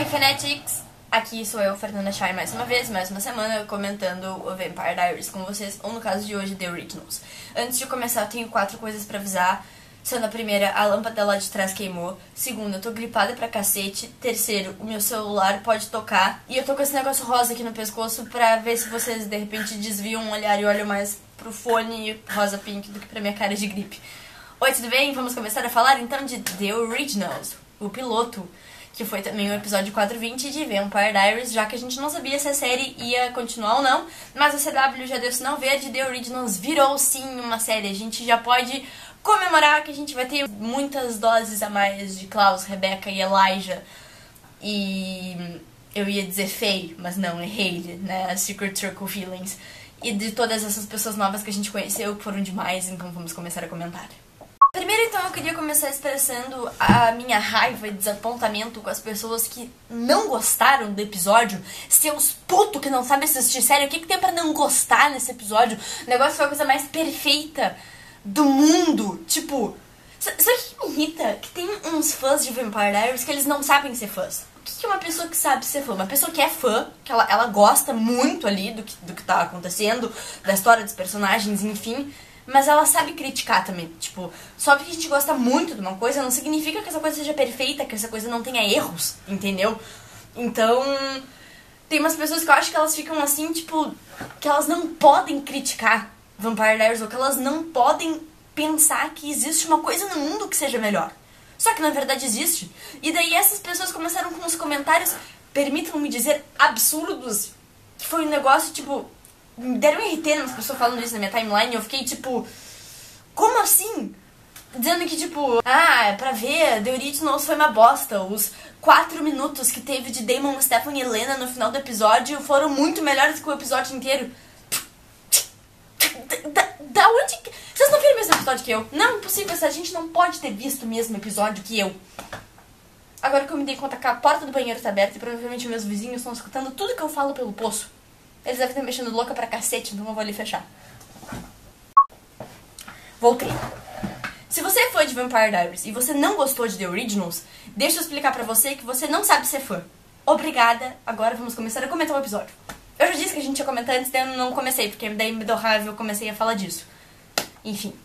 Oi, Fanatics! Aqui sou eu, Fernanda Chay, mais uma vez, mais uma semana, comentando o Vampire Diaries com vocês, ou no caso de hoje, The Originals. Antes de começar, eu tenho 4 coisas pra avisar. Sendo a primeira, a lâmpada lá de trás queimou. Segunda, eu tô gripada pra cacete. Terceiro, o meu celular pode tocar. E eu tô com esse negócio rosa aqui no pescoço pra ver se vocês, de repente, desviam um olhar e olham mais pro fone rosa pink do que pra minha cara de gripe. Oi, tudo bem? Vamos começar a falar então de The Originals, o piloto, que foi também o episódio 420 de Vampire Diaries, já que a gente não sabia se a série ia continuar ou não, mas a CW já deu sinal verde, The Originals virou sim uma série. A gente já pode comemorar que a gente vai ter muitas doses a mais de Klaus, Rebecca e Elijah. E eu ia dizer Faye, mas não, é Hayley, né? Secret Circle Feelings. E de todas essas pessoas novas que a gente conheceu, que foram demais, então vamos começar a comentar. Primeiro, então, eu queria começar expressando a minha raiva e desapontamento com as pessoas que não gostaram do episódio. Seus putos que não sabem assistir série, o que tem pra não gostar nesse episódio? O negócio foi a coisa mais perfeita do mundo. Tipo, sabe o que me irrita? Que tem uns fãs de Vampire Diaries que eles não sabem ser fãs. O que é uma pessoa que sabe ser fã? Uma pessoa que é fã, que ela gosta muito ali do que tá acontecendo, da história dos personagens, enfim, mas ela sabe criticar também. Tipo, só porque a gente gosta muito de uma coisa não significa que essa coisa seja perfeita, que essa coisa não tenha erros, entendeu? Então, tem umas pessoas que eu acho que elas ficam assim, tipo, que elas não podem criticar Vampire Diaries, ou que elas não podem pensar que existe uma coisa no mundo que seja melhor. Só que na verdade existe. E daí essas pessoas começaram com uns comentários, permitam-me dizer, absurdos, que foi um negócio, tipo, me deram RT umas pessoas falando isso na minha timeline, e eu fiquei tipo, como assim? Dizendo que tipo, é pra ver, The Originals foi uma bosta, os 4 minutos que teve de Damon, Stephanie e Helena no final do episódio foram muito melhores que o episódio inteiro. Da onde que... Vocês não viram o mesmo episódio que eu? Não, impossível, a gente não pode ter visto o mesmo episódio que eu. Agora que eu me dei conta que a porta do banheiro tá aberta e provavelmente meus vizinhos estão escutando tudo que eu falo pelo poço, eles devem estar mexendo louca pra cacete, então eu vou ali fechar. Voltei. Se você é fã de Vampire Diaries e você não gostou de The Originals, deixa eu explicar pra você que você não sabe ser fã. Obrigada, agora vamos começar a comentar o episódio. Eu já disse que a gente ia comentar antes, daí eu não comecei, porque daí me deu raiva e eu comecei a falar disso. Enfim.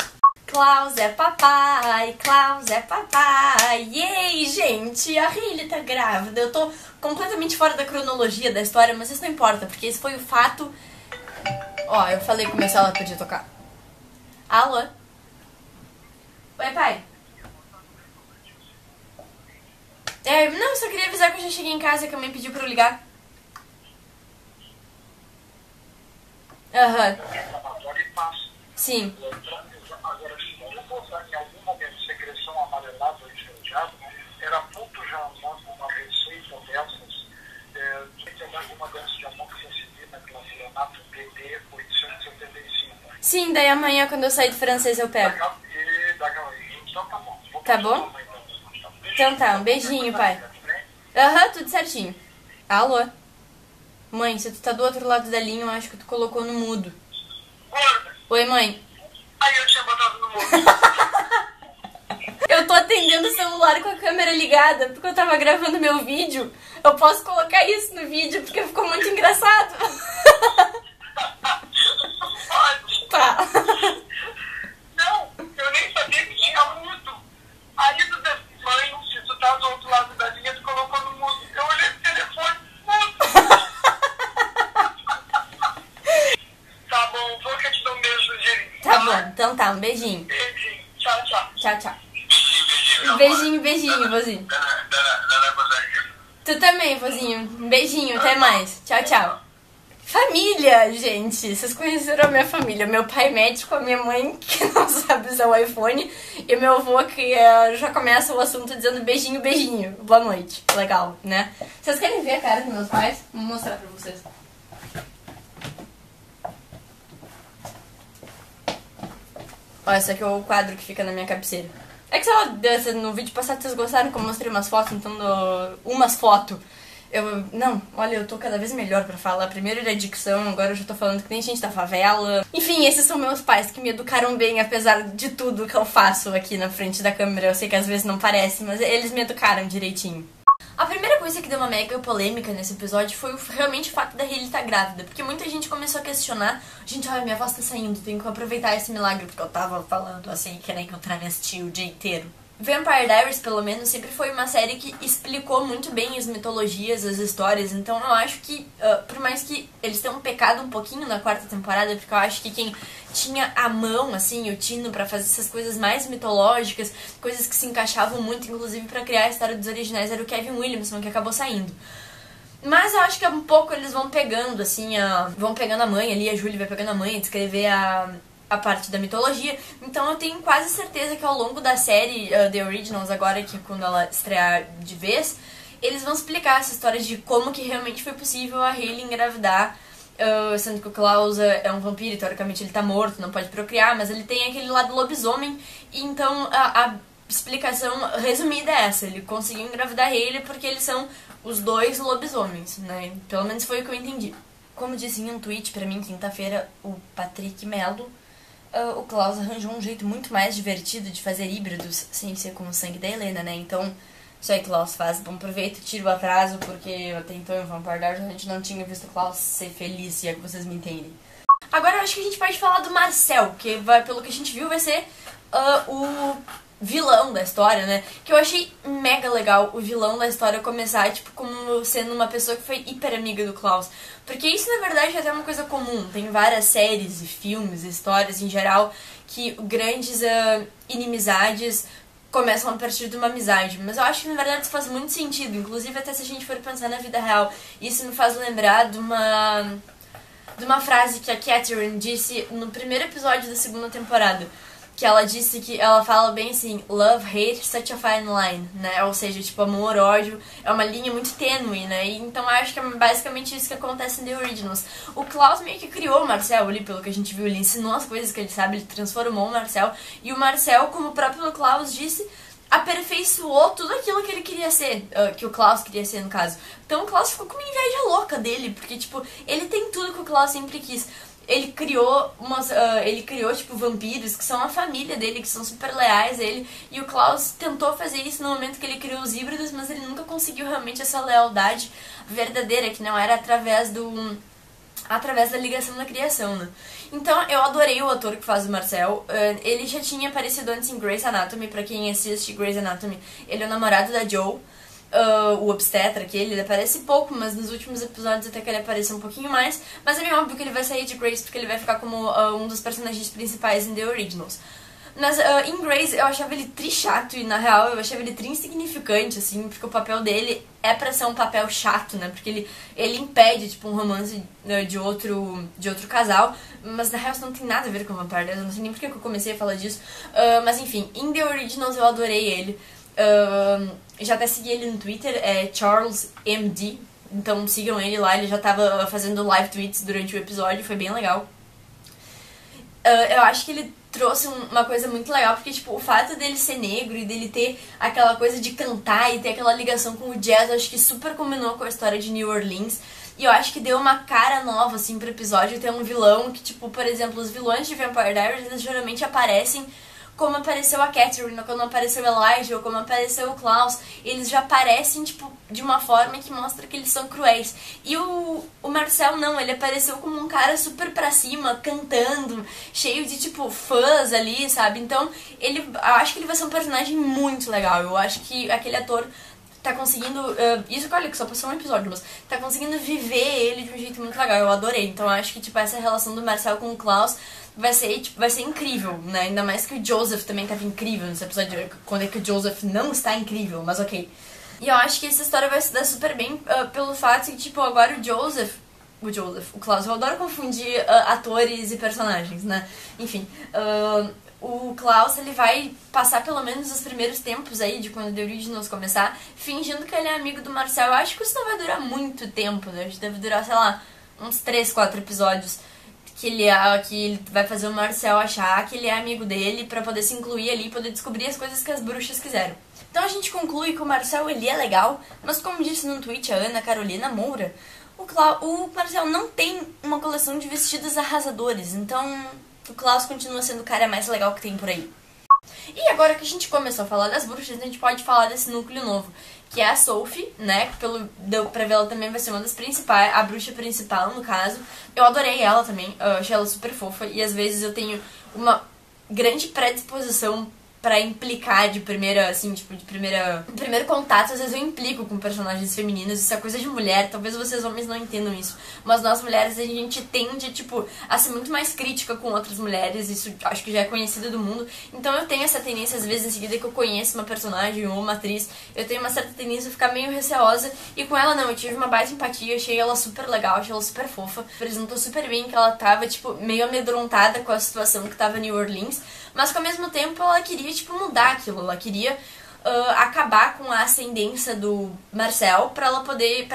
Klaus é papai, Klaus é papai. Yay, gente, a Hayley tá grávida. Eu tô completamente fora da cronologia da história, mas isso não importa, porque esse foi o fato... Ó, eu falei que o meu celular podia tocar. Alô? Oi, pai. Não, eu só queria avisar que eu já cheguei em casa, que a mãe pediu pra eu ligar. Aham. Sim. Agora, se você postar em algum momento secreção amarelada ou incendiada, era muito já uma receita dessas, tem alguma dessas de amoxicilina, clavulanato PT 875. Sim, daí amanhã, quando eu sair do francês, eu pego. Então tá bom. Tá bom? Então tá, um beijinho, pai. Aham, tudo certinho. Alô? Mãe, se tu tá do outro lado da linha, eu acho que tu colocou no mudo. Oi, mãe. Aí eu tinha botado no mudo. Eu tô atendendo o celular com a câmera ligada, porque eu tava gravando meu vídeo. Eu posso colocar isso no vídeo, porque ficou muito engraçado. Pode. Tá. Não, eu nem sabia que tinha mudo. Aí tu disse, mãe, se tu tá do outro lado da linha, tu colocou no mudo. Eu olhei pro telefone, mudo. Tá bom, vou que eu te dou um beijo de... Tá bom, então tá, um beijinho. Beijinho, tchau, tchau. Tchau, tchau. Beijinho, Beijinho, beijinho, vozinho. Tu também, vozinho. Um beijinho, até mais. Tchau, tchau. Família, gente. Vocês conheceram a minha família. Meu pai médico, a minha mãe que não sabe usar o iPhone e meu avô que já começa o assunto dizendo beijinho, beijinho. Boa noite. Legal, né? Vocês querem ver a cara dos meus pais? Vou mostrar pra vocês. Ó, esse aqui é o quadro que fica na minha cabeceira. É que, sei lá, no vídeo passado vocês gostaram que eu mostrei umas fotos, então umas fotos. Não, olha, eu tô cada vez melhor pra falar. Primeiro era dicção, agora eu já tô falando que nem gente da favela. Enfim, esses são meus pais que me educaram bem, apesar de tudo que eu faço aqui na frente da câmera. Eu sei que às vezes não parece, mas eles me educaram direitinho. A primeira coisa que deu uma mega polêmica nesse episódio foi realmente o fato da Hailey estar grávida, porque muita gente começou a questionar, gente, olha, minha voz tá saindo, tenho que aproveitar esse milagre, porque eu tava falando assim, querendo encontrar minhas tias o dia inteiro. Vampire Diaries, pelo menos, sempre foi uma série que explicou muito bem as mitologias, as histórias, então eu acho que, por mais que eles tenham pecado um pouquinho na quarta temporada, porque eu acho que quem tinha a mão, assim, o tino pra fazer essas coisas mais mitológicas, coisas que se encaixavam muito, inclusive pra criar a história dos originais, era o Kevin Williamson, que acabou saindo. Mas eu acho que um pouco eles vão pegando, assim, vão pegando a mãe ali, a Julie vai pegando a mãe, descrever a parte da mitologia. Então eu tenho quase certeza que ao longo da série The Originals, agora que quando ela estrear de vez, eles vão explicar essa história de como que realmente foi possível a Hailey engravidar, sendo que o Klaus é um vampiro, teoricamente ele tá morto, não pode procriar, mas ele tem aquele lado lobisomem, e então a explicação resumida é essa, ele conseguiu engravidar a Hailey porque eles são os dois lobisomens, né? Pelo menos foi o que eu entendi. Como disse em um tweet pra mim quinta-feira, o Patrick Mello, o Klaus arranjou um jeito muito mais divertido de fazer híbridos sem ser com o sangue da Helena, né? Então, isso aí, Klaus, faz bom proveito, tira o atraso, porque até então em Vampire Diaries a gente não tinha visto o Klaus ser feliz, se é que vocês me entendem. Agora eu acho que a gente pode falar do Marcel, que pelo que a gente viu vai ser o vilão da história, né? Que eu achei mega legal o vilão da história começar, tipo, como sendo uma pessoa que foi hiper amiga do Klaus. Porque isso, na verdade, é até uma coisa comum. Tem várias séries e filmes, histórias em geral, que grandes inimizades começam a partir de uma amizade. Mas eu acho que, na verdade, isso faz muito sentido. Inclusive, até se a gente for pensar na vida real. Isso me faz lembrar de uma frase que a Catherine disse no primeiro episódio da segunda temporada. Que ela disse que ela fala bem assim, love, hate, such a fine line, né? Ou seja, tipo, amor, ódio, é uma linha muito tênue, né? E, então acho que é basicamente isso que acontece em The Originals. O Klaus meio que criou o Marcel ali, pelo que a gente viu, ele ensinou as coisas que ele sabe, ele transformou o Marcel. E o Marcel, como o próprio Klaus disse, aperfeiçoou tudo aquilo que ele queria ser, que o Klaus queria ser, no caso. Então o Klaus ficou com uma inveja louca dele, porque, tipo, ele tem tudo que o Klaus sempre quis. Ele criou tipo, vampiros que são a família dele, que são super leais a ele. E o Klaus tentou fazer isso no momento que ele criou os híbridos, mas ele nunca conseguiu realmente essa lealdade verdadeira, que não era através da ligação da criação, né? Então, eu adorei o ator que faz o Marcel. Ele já tinha aparecido antes em Grey's Anatomy, pra quem assiste Grey's Anatomy. Ele é o namorado da Joe. O obstetra, que ele aparece pouco, mas nos últimos episódios até que ele aparece um pouquinho mais. Mas é bem óbvio que ele vai sair de Grace porque ele vai ficar como um dos personagens principais em The Originals. Mas em Grace eu achava ele chato e na real eu achava ele insignificante, assim, porque o papel dele é pra ser um papel chato, né? Porque ele impede, tipo, um romance de outro casal, mas na real isso não tem nada a ver com Vampire Diaries, eu não sei nem porque que eu comecei a falar disso. Mas enfim, em The Originals eu adorei ele. Já até segui ele no Twitter, é CharlesMD, então sigam ele lá, ele já tava fazendo live tweets durante o episódio, foi bem legal. Eu acho que ele trouxe uma coisa muito legal, porque tipo, o fato dele ser negro e dele ter aquela coisa de cantar e ter aquela ligação com o jazz, eu acho que super combinou com a história de New Orleans. E eu acho que deu uma cara nova, assim, pro episódio, ter um vilão que, tipo, por exemplo, os vilões de Vampire Diaries, eles geralmente aparecem como apareceu a Catherine, ou como apareceu o Elijah, ou como apareceu o Klaus. Eles já aparecem, tipo, de uma forma que mostra que eles são cruéis. E o Marcel não, ele apareceu como um cara super pra cima, cantando, cheio de, tipo, fãs ali, sabe? Então, eu acho que ele vai ser um personagem muito legal. Eu acho que aquele ator tá conseguindo, isso que olha que só passou um episódio, mas tá conseguindo viver ele de um jeito muito legal, eu adorei. Então eu acho que, tipo, essa relação do Marcel com o Klaus vai ser incrível, né? Ainda mais que o Joseph também tava incrível nesse episódio, quando é que o Joseph não está incrível, mas ok. E eu acho que essa história vai se dar super bem pelo fato que, tipo, agora o Klaus, eu adoro confundir atores e personagens, né? Enfim, o Klaus, ele vai passar pelo menos os primeiros tempos aí, de quando The Originals começar, fingindo que ele é amigo do Marcel. Eu acho que isso não vai durar muito tempo, né? Deve durar, sei lá, uns 3, 4 episódios que ele vai fazer o Marcel achar que ele é amigo dele pra poder se incluir ali e poder descobrir as coisas que as bruxas quiseram. Então a gente conclui que o Marcel, ele é legal, mas como disse no tweet a Ana Carolina Moura, o Marcel não tem uma coleção de vestidos arrasadores, então o Klaus continua sendo o cara mais legal que tem por aí. E agora que a gente começou a falar das bruxas, a gente pode falar desse núcleo novo, que é a Sophie, né? Deu pra ver, ela também vai ser uma das principais, a bruxa principal, no caso. Eu adorei ela também, eu achei ela super fofa, e às vezes eu tenho uma grande predisposição pra implicar de primeira, assim, tipo, de primeiro contato, às vezes eu implico com personagens femininos, isso é coisa de mulher, talvez vocês homens não entendam isso, mas nós mulheres, a gente tende, tipo, a ser muito mais crítica com outras mulheres, isso acho que já é conhecido do mundo, então eu tenho essa tendência, às vezes, em seguida que eu conheço uma personagem ou uma atriz, eu tenho uma certa tendência a ficar meio receosa, e com ela não, eu tive uma baita empatia, achei ela super legal, achei ela super fofa, apresentou super bem que ela tava, tipo, meio amedrontada com a situação que tava em New Orleans, mas que ao mesmo tempo ela queria, tipo, mudar aquilo, ela queria acabar com a ascendência do Marcel pra ela poder,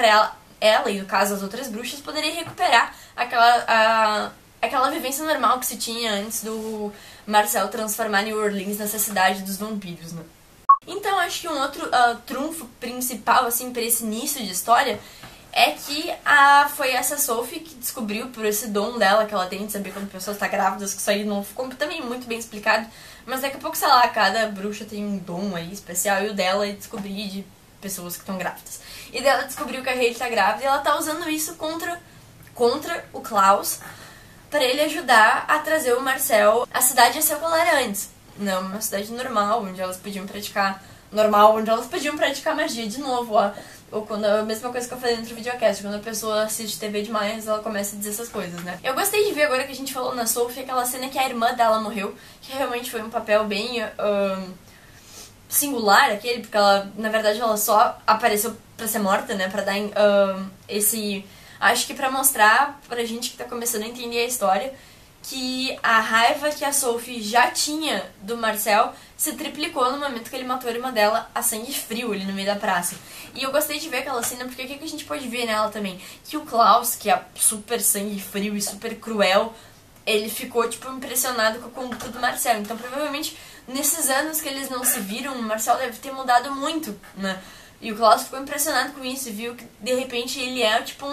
ela e no caso as outras bruxas, poderem recuperar aquela vivência normal que se tinha antes do Marcel transformar New Orleans nessa cidade dos vampiros, né? Então acho que um outro trunfo principal, assim, pra esse início de história é que foi essa Sophie que descobriu por esse dom dela que ela tem de saber quando pessoas estão grávidas, que isso aí não ficou também muito bem explicado, mas daqui a pouco, sei lá, cada bruxa tem um dom aí especial, e o dela é descobrir de pessoas que estão grávidas. E dela descobriu que a Hayley tá grávida e ela tá usando isso contra o Klaus, pra ele ajudar a trazer o Marcel à cidade a ser como ela era antes. Não, uma cidade normal, onde elas podiam praticar magia de novo, ó. Ou quando a mesma coisa que eu falei no outro videocast, quando a pessoa assiste TV demais, ela começa a dizer essas coisas, né? Eu gostei de ver, agora que a gente falou na Sophie, aquela cena que a irmã dela morreu, que realmente foi um papel bem singular, aquele, porque ela, na verdade, ela só apareceu pra ser morta, né? Pra dar acho que pra mostrar pra gente que tá começando a entender a história, que a raiva que a Sophie já tinha do Marcel se triplicou no momento que ele matou a irmã dela a sangue frio ali no meio da praça. E eu gostei de ver aquela cena porque o que a gente pode ver nela também? Que o Klaus, que é super sangue frio e super cruel, ele ficou, tipo, impressionado com a conduta do Marcel. Então, provavelmente, nesses anos que eles não se viram, o Marcel deve ter mudado muito, né? E o Klaus ficou impressionado com isso e viu que, de repente, ele é, tipo,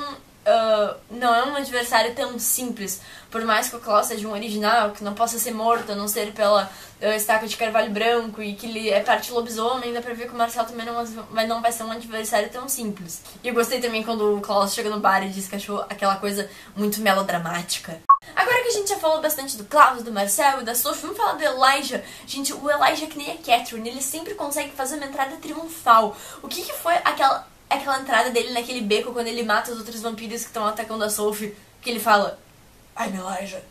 não é um adversário tão simples. Por mais que o Klaus seja um original, que não possa ser morto, a não ser pela estaca de carvalho branco, e que ele é parte lobisomem, dá pra ver que o Marcel também não vai ser um adversário tão simples. E eu gostei também quando o Klaus chega no bar e diz que achou aquela coisa muito melodramática. Agora que a gente já falou bastante do Klaus, do Marcel e da Sophie, vamos falar do Elijah. Gente, o Elijah, que nem a Catherine, ele sempre consegue fazer uma entrada triunfal. O que foi aquela entrada dele naquele beco quando ele mata os outros vampiros que estão atacando a Sophie, que ele fala I'm Elijah,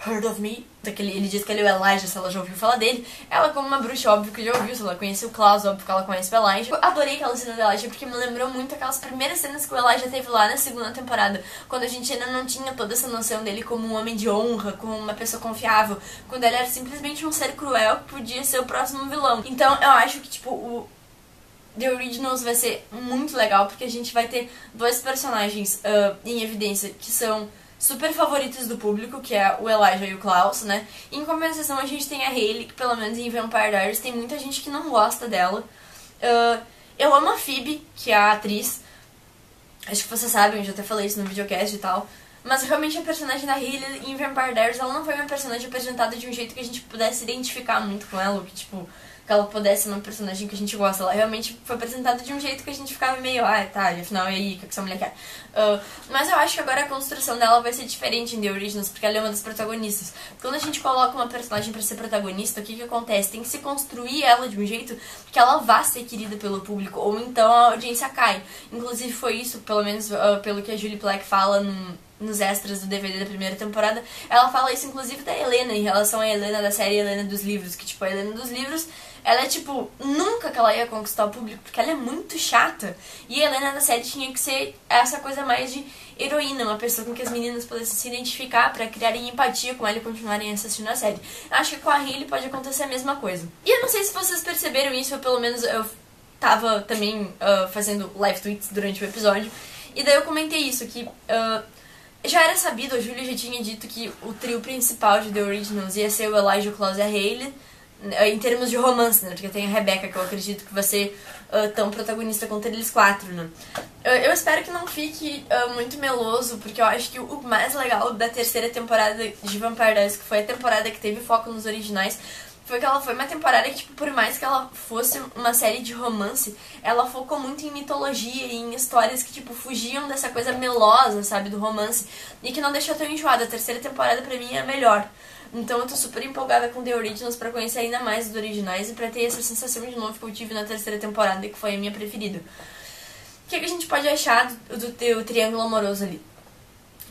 heard of me? Ele diz que ele é o Elijah, se ela já ouviu falar dele. Ela, como uma bruxa, óbvio que já ouviu, se ela conhece o Klaus, óbvio que ela conhece o Elijah. Eu adorei aquela cena do Elijah porque me lembrou muito aquelas primeiras cenas que o Elijah teve lá na segunda temporada, quando a gente ainda não tinha toda essa noção dele como um homem de honra, como uma pessoa confiável, quando ele era simplesmente um ser cruel que podia ser o próximo vilão. Então eu acho que, tipo, o The Originals vai ser muito legal, porque a gente vai ter dois personagens em evidência que são super favoritos do público, que é o Elijah e o Klaus, né? E em compensação a gente tem a Hayley, que pelo menos em Vampire Diaries tem muita gente que não gosta dela. Eu amo a Phoebe, que é a atriz. Acho que vocês sabem, eu já até falei isso no videocast e tal. Mas realmente a personagem da Hayley em Vampire Diaries, ela não foi uma personagem apresentada de um jeito que a gente pudesse identificar muito com ela, ou que, tipo, que ela pudesse ser uma personagem que a gente gosta. Ela realmente foi apresentada de um jeito que a gente ficava meio, tá, e afinal, e aí, o que essa mulher quer? Mas eu acho que agora a construção dela vai ser diferente em The Originals, porque ela é uma das protagonistas. Quando a gente coloca uma personagem pra ser protagonista, o que acontece? Tem que se construir ela de um jeito que ela vá ser querida pelo público, ou então a audiência cai. Inclusive foi isso, pelo menos pelo que a Julie Plec fala nos extras do DVD da primeira temporada. Ela fala isso, inclusive, da Helena, em relação à Helena da série Helena dos livros, que, tipo, a Helena dos livros, ela é, tipo, nunca que ela ia conquistar o público, porque ela é muito chata. E a Helena da série tinha que ser essa coisa mais de heroína, uma pessoa com que as meninas pudessem se identificar pra criarem empatia com ela e continuarem assistindo a série. Acho que com a Hayley pode acontecer a mesma coisa. E eu não sei se vocês perceberam isso, ou pelo menos eu tava também fazendo live tweets durante o episódio, e daí eu comentei isso, que já era sabido, a Julia já tinha dito que o trio principal de The Originals ia ser o Elijah, o Klaus e a Hayley, em termos de romance, né? Porque tem a Rebecca, que eu acredito que vai ser tão protagonista quanto eles quatro, né? Eu espero que não fique muito meloso, porque eu acho que o mais legal da terceira temporada de Vampire Diaries, que foi a temporada que teve foco nos originais, foi que ela foi uma temporada que, tipo, por mais que ela fosse uma série de romance, ela focou muito em mitologia e em histórias que, tipo, fugiam dessa coisa melosa, sabe, do romance, e que não deixou tão enjoada. A terceira temporada, pra mim, é a melhor. Então eu tô super empolgada com The Originals pra conhecer ainda mais os originais e pra ter essa sensação de novo que eu tive na terceira temporada, que foi a minha preferida. O que a gente pode achar do triângulo amoroso ali?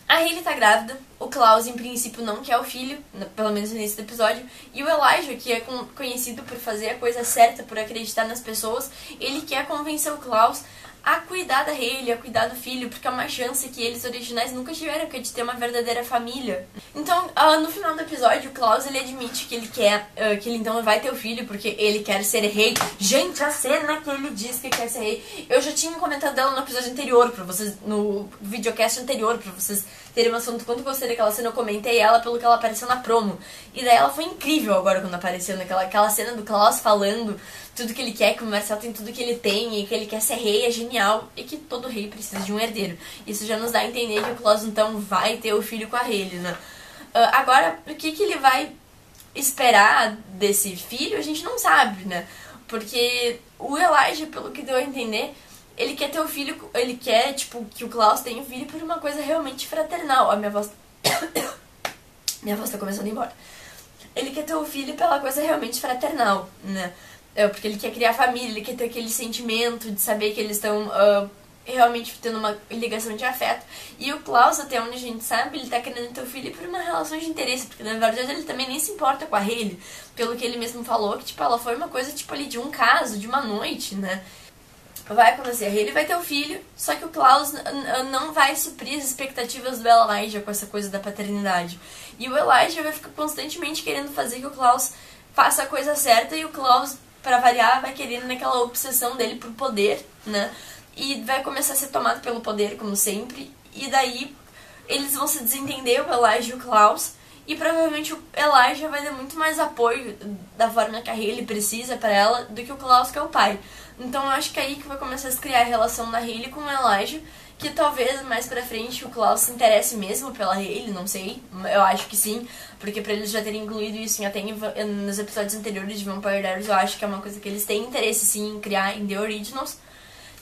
A Hailey tá grávida, o Klaus em princípio não quer o filho, pelo menos no início do episódio, e o Elijah, que é conhecido por fazer a coisa certa, por acreditar nas pessoas, ele quer convencer o Klaus a cuidar da Hailey, a cuidar do filho, porque é uma chance que eles originais nunca tiveram, que é de ter uma verdadeira família. Então, no final do episódio, o Klaus, ele admite que ele quer, que ele então vai ter o filho, porque ele quer ser rei. Gente, a cena que ele diz que quer ser rei, eu já tinha comentado dela no episódio anterior, pra vocês, no videocast anterior, pra vocês terem uma noção do quanto gostei daquela cena. Eu comentei ela pelo que ela apareceu na promo, e daí ela foi incrível agora quando apareceu naquela cena do Klaus falando tudo que ele quer, que o Marcel tem tudo que ele tem e que ele quer ser rei, é genial, e que todo rei precisa de um herdeiro. Isso já nos dá a entender que o Klaus então vai ter o filho com a Hailey, né? Agora, o que ele vai esperar desse filho, a gente não sabe, né? Porque o Elijah, pelo que deu a entender, ele quer ter o filho, ele quer, tipo, que o Klaus tenha o filho por uma coisa realmente fraternal. A minha voz minha voz tá começando a ir embora. Ele quer ter o filho pela coisa realmente fraternal, né? Porque ele quer criar família, ele quer ter aquele sentimento de saber que eles estão realmente tendo uma ligação de afeto. E o Klaus, até onde a gente sabe, ele tá querendo ter o filho por uma relação de interesse, porque na verdade ele também nem se importa com a Hailey, pelo que ele mesmo falou, que tipo, ela foi uma coisa tipo ali de um caso, de uma noite, né? Vai acontecer, a Hailey vai ter o filho, só que o Klaus não vai suprir as expectativas do Elijah com essa coisa da paternidade. E o Elijah vai ficar constantemente querendo fazer que o Klaus faça a coisa certa, e o Klaus, pra variar, vai querendo naquela obsessão dele por poder, né? E vai começar a ser tomado pelo poder, como sempre. E daí eles vão se desentender, o Elijah e o Klaus. E provavelmente o Elijah vai dar muito mais apoio da forma que a Hailey precisa pra ela do que o Klaus, que é o pai. Então eu acho que é aí que vai começar a se criar a relação da Hailey com o Elijah. Que talvez mais pra frente o Klaus se interesse mesmo pela Hailey, não sei. Eu acho que sim, porque pra eles já terem incluído isso até nos episódios anteriores de Vampire Diaries, eu acho que é uma coisa que eles têm interesse sim em criar em The Originals.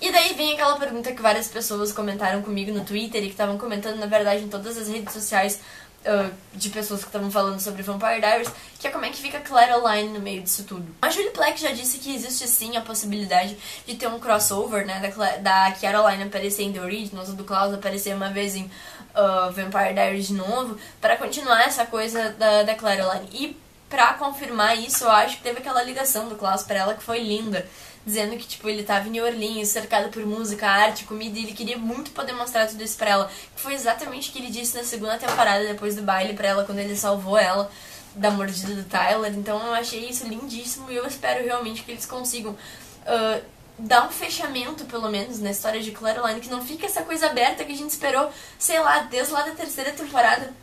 E daí vem aquela pergunta que várias pessoas comentaram comigo no Twitter e que estavam comentando, na verdade, em todas as redes sociais de pessoas que estavam falando sobre Vampire Diaries, que é como é que fica Caroline no meio disso tudo. A Julie Plec já disse que existe sim a possibilidade de ter um crossover, né, da Caroline aparecer em The Originals, ou do Klaus aparecer uma vez em Vampire Diaries de novo, para continuar essa coisa da Caroline. E pra confirmar isso, eu acho que teve aquela ligação do Klaus pra ela que foi linda, dizendo que, tipo, ele tava em New Orleans, cercado por música, arte, comida, e ele queria muito poder mostrar tudo isso pra ela. Que foi exatamente o que ele disse na segunda temporada, depois do baile pra ela, quando ele salvou ela da mordida do Tyler. Então eu achei isso lindíssimo, e eu espero realmente que eles consigam dar um fechamento, pelo menos, na história de Caroline, que não fique essa coisa aberta que a gente esperou, sei lá, desde lá da terceira temporada.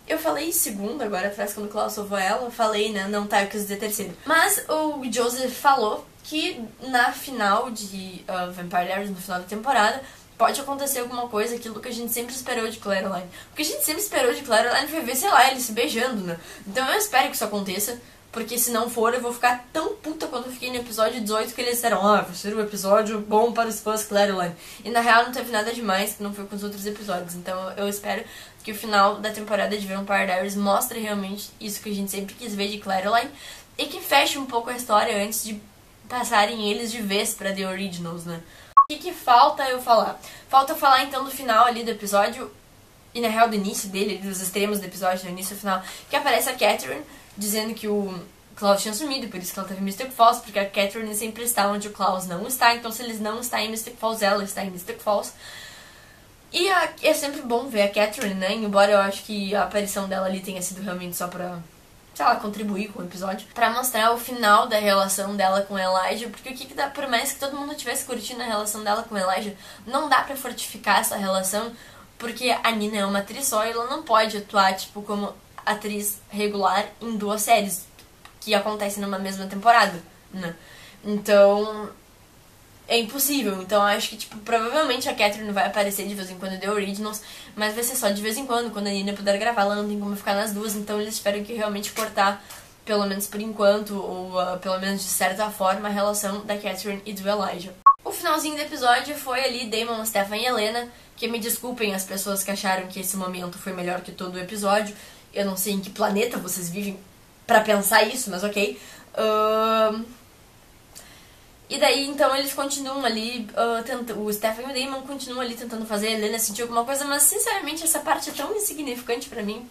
Eu falei segunda agora atrás, quando o Klaus salvou ela, eu falei, né, não tá, eu quis dizer terceira. Mas o Joseph falou que na final de Vampire Diaries, no final da temporada, pode acontecer alguma coisa, aquilo que a gente sempre esperou de Caroline. O que a gente sempre esperou de Caroline foi ver, sei lá, eles se beijando, né? Então eu espero que isso aconteça, porque se não for, eu vou ficar tão puta quando eu fiquei no episódio 18 que eles disseram, vai ser um episódio bom para os fãs Caroline. E na real não teve nada demais, que não foi com os outros episódios. Então eu espero que o final da temporada de Vampire Diaries mostre realmente isso que a gente sempre quis ver de Caroline, e que feche um pouco a história antes de passarem eles de vez pra The Originals, né? O que falta eu falar? Falta eu falar então do final ali do episódio, e na real do início dele, dos extremos do episódio, do início ao final, que aparece a Catherine dizendo que o Klaus tinha sumido, por isso que ela tava em Mystic Falls, porque a Catherine sempre está onde o Klaus não está, então se eles não estão em Mystic Falls, ela está em Mystic Falls. E é sempre bom ver a Catherine, né? Embora eu acho que a aparição dela ali tenha sido realmente só pra, sei lá, contribuir com o episódio, pra mostrar o final da relação dela com Elijah, porque o que dá, por mais que todo mundo tivesse curtindo a relação dela com Elijah, não dá pra fortificar essa relação, porque a Nina é uma atriz só e ela não pode atuar, tipo, como atriz regular em duas séries que acontecem numa mesma temporada, né? Então é impossível. Então acho que, tipo, provavelmente a Catherine vai aparecer de vez em quando em The Originals, mas vai ser só de vez em quando a Nina puder gravar, ela não tem como ficar nas duas, então eles esperam que realmente cortar pelo menos por enquanto, ou pelo menos de certa forma, a relação da Catherine e do Elijah. O finalzinho do episódio foi ali Damon, Stefan e Helena, que me desculpem as pessoas que acharam que esse momento foi melhor que todo o episódio. Eu não sei em que planeta vocês vivem pra pensar isso, mas ok. E daí, então, eles continuam ali, o Stefan e o Damon continuam ali tentando fazer a Helena sentir alguma coisa, mas, sinceramente, essa parte é tão insignificante pra mim,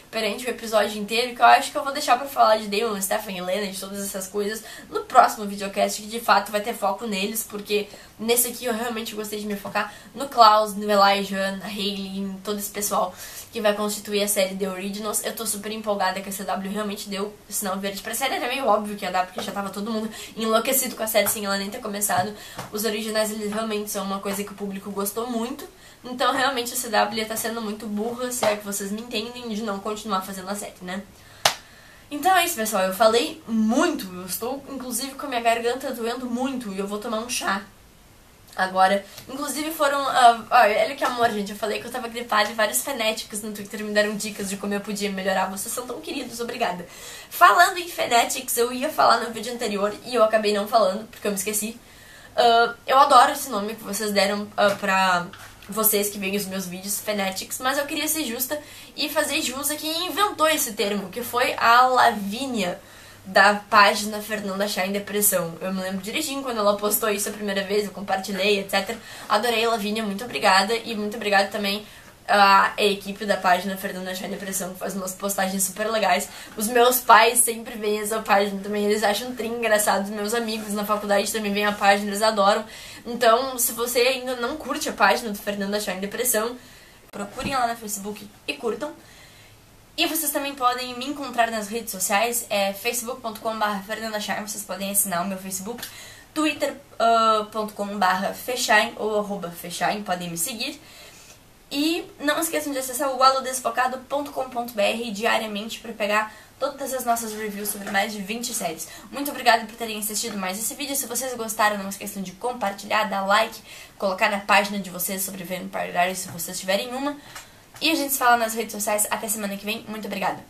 perante o episódio inteiro, que eu acho que eu vou deixar pra falar de Damon, Stefan e Helena, de todas essas coisas, no próximo videocast, que de fato vai ter foco neles, porque nesse aqui eu realmente gostei de me focar no Klaus, no Elijah, na Hayley, em todo esse pessoal que vai constituir a série The Originals. Eu tô super empolgada que a CW realmente deu o sinal verde pra série. Era meio óbvio que ia dar, porque já tava todo mundo enlouquecido com a série sem ela nem ter começado. Os originais, eles realmente são uma coisa que o público gostou muito. Então, realmente, a CW tá sendo muito burra, se é que vocês me entendem, de não continuar fazendo a série, né? Então é isso, pessoal. Eu falei muito. Eu estou, inclusive, com a minha garganta doendo muito. E eu vou tomar um chá agora. Inclusive foram... olha que amor, gente. Eu falei que eu tava gripada e vários fanáticos no Twitter me deram dicas de como eu podia melhorar. Vocês são tão queridos, obrigada. Falando em Fanatics, eu ia falar no vídeo anterior e eu acabei não falando, porque eu me esqueci. Eu adoro esse nome que vocês deram pra vocês que veem os meus vídeos, Fanatics, mas eu queria ser justa e fazer jus a quem inventou esse termo, que foi a Lavínia, da página Fernanda Chá em Depressão. Eu me lembro direitinho quando ela postou isso a primeira vez, eu compartilhei, etc. Adorei, Lavínia, muito obrigada. E muito obrigada também à equipe da página Fernanda Chá em Depressão, que faz umas postagens super legais. Os meus pais sempre veem essa página também, eles acham trim engraçado. Os meus amigos na faculdade também veem a página, eles adoram. Então, se você ainda não curte a página do Fernanda Chá em Depressão, procurem lá no Facebook e curtam. E vocês também podem me encontrar nas redes sociais, facebook.com/FernandaCharm, vocês podem assinar o meu Facebook, twitter.com/Fechain ou @Fechain, podem me seguir. E não esqueçam de acessar o alodesfocado.com.br diariamente para pegar todas as nossas reviews sobre mais de 20 séries. Muito obrigada por terem assistido mais esse vídeo. Se vocês gostaram, não esqueçam de compartilhar, dar like, colocar na página de vocês sobre Vampire Diaries se vocês tiverem uma. E a gente se fala nas redes sociais. Até semana que vem. Muito obrigada.